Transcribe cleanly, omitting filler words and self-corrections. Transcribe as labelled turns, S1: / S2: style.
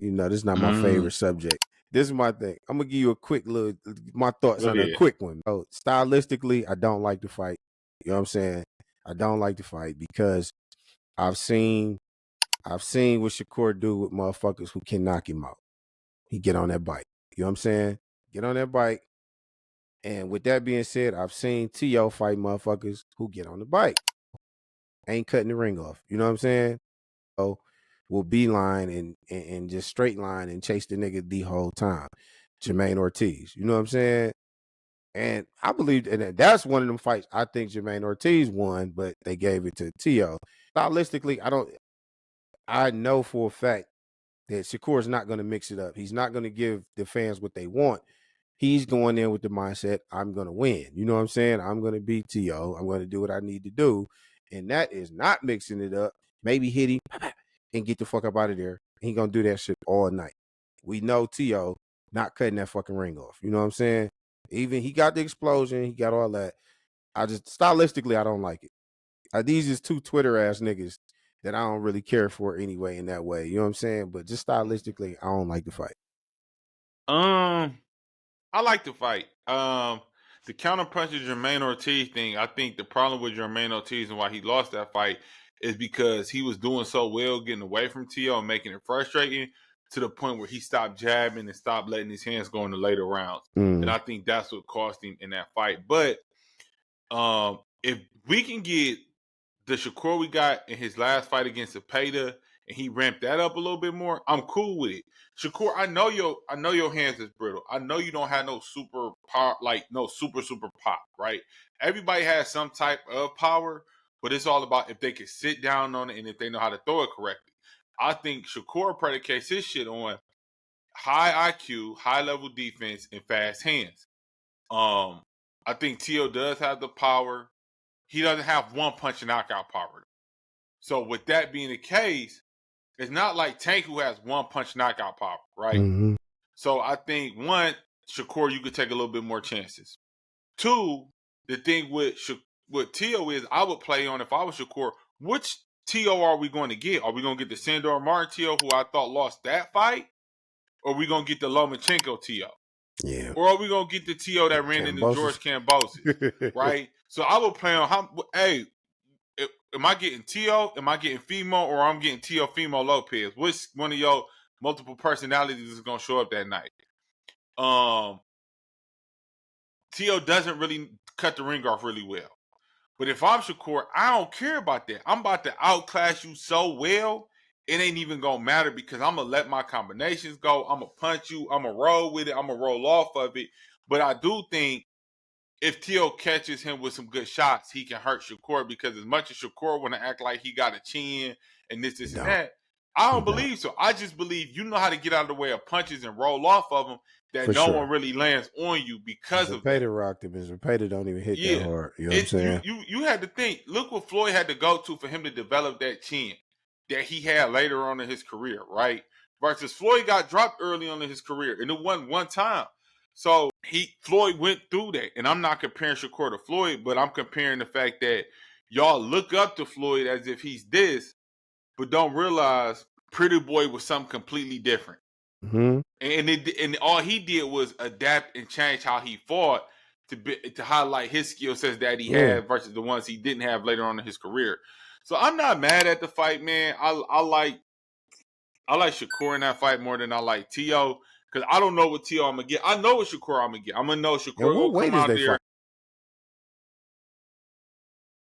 S1: this is not my favorite subject. This is my thing. I'm gonna give you a quick my thoughts on a quick one. So stylistically, I don't like the fight. You know what I'm saying? I don't like the fight because I've seen what Shakur do with motherfuckers who can knock him out. He get on that bike. You know what I'm saying? Get on that bike. And with that being said, I've seen Teo fight motherfuckers who get on the bike. Ain't cutting the ring off. You know what I'm saying? So will beeline and just straight line and chase the nigga the whole time. Jermaine Ortiz. You know what I'm saying? And I believe and that's one of them fights I think Jermaine Ortiz won, but they gave it to Teo. Stylistically, I know for a fact that Shakur's not going to mix it up. He's not going to give the fans what they want. He's going in with the mindset, I'm going to win. You know what I'm saying? I'm going to beat Teo. I'm going to do what I need to do. And that is not mixing it up. Maybe hit him and get the fuck up out of there. He going to do that shit all night. We know Teo not cutting that fucking ring off. You know what I'm saying? Even he got the explosion. He got all that. Stylistically, I don't like it. These is two Twitter ass niggas that I don't really care for anyway in that way. You know what I'm saying? But just stylistically, I don't like the fight.
S2: I like the fight. The counterpunch of Jermaine Ortiz thing, I think the problem with Jermaine Ortiz and why he lost that fight is because he was doing so well getting away from Teo and making it frustrating to the point where he stopped jabbing and stopped letting his hands go in the later rounds. And I think that's what cost him in that fight. But if we can get the Shakur we got in his last fight against Zepeda and he ramped that up a little bit more, I'm cool with it. Shakur, I know your hands is brittle. I know you don't have no super power, like no super pop, right? Everybody has some type of power, but it's all about if they can sit down on it and if they know how to throw it correctly. I think Shakur predicates his shit on high IQ, high level defense, and fast hands. I think Teo does have the power. He doesn't have one punch knockout power. So with that being the case, it's not like Tank who has one punch knockout power, right?
S1: Mm-hmm.
S2: So I think one, Shakur, you could take a little bit more chances. Two, the thing with Teo is I would play on, if I was Shakur, which Teo are we going to get? Are we going to get the Sandor Martin Teo, who I thought lost that fight? Or are we going to get the Lomachenko Teo?
S1: Yeah.
S2: Or are we going to get the Teo that ran into George Kambosos? Right? So I would play on, am I getting Teo? Am I getting Fimo? Or I'm getting Teofimo Lopez? Which one of your multiple personalities is going to show up that night? Teo doesn't really cut the ring off really well. But if I'm Shakur, I don't care about that. I'm about to outclass you so well, it ain't even going to matter because I'm going to let my combinations go. I'm going to punch you. I'm going to roll with it. I'm going to roll off of it. But I do think if Teo catches him with some good shots, he can hurt Shakur because as much as Shakur want to act like he got a chin and this and that, I don't believe so. I just believe you know how to get out of the way of punches and roll off of them that no one really lands on you because of that.
S1: Zepeda rocked him, and Zepeda don't even hit that hard. You know what I'm saying?
S2: You had to think, look what Floyd had to go to for him to develop that chin that he had later on in his career, right? Versus Floyd got dropped early on in his career, and it wasn't one time. So Floyd went through that, and I'm not comparing Shakur to Floyd, but I'm comparing the fact that y'all look up to Floyd as if he's this, but don't realize Pretty Boy was something completely different.
S1: Mm-hmm.
S2: And all he did was adapt and change how he fought to highlight his skill sets that he had versus the ones he didn't have later on in his career. So I'm not mad at the fight, man. I like Shakur in that fight more than I like Teo because I don't know what Teo I'm gonna get. I know what Shakur I'm gonna get. I'm gonna know Shakur
S1: what weight
S2: come
S1: is
S2: out
S1: they
S2: there.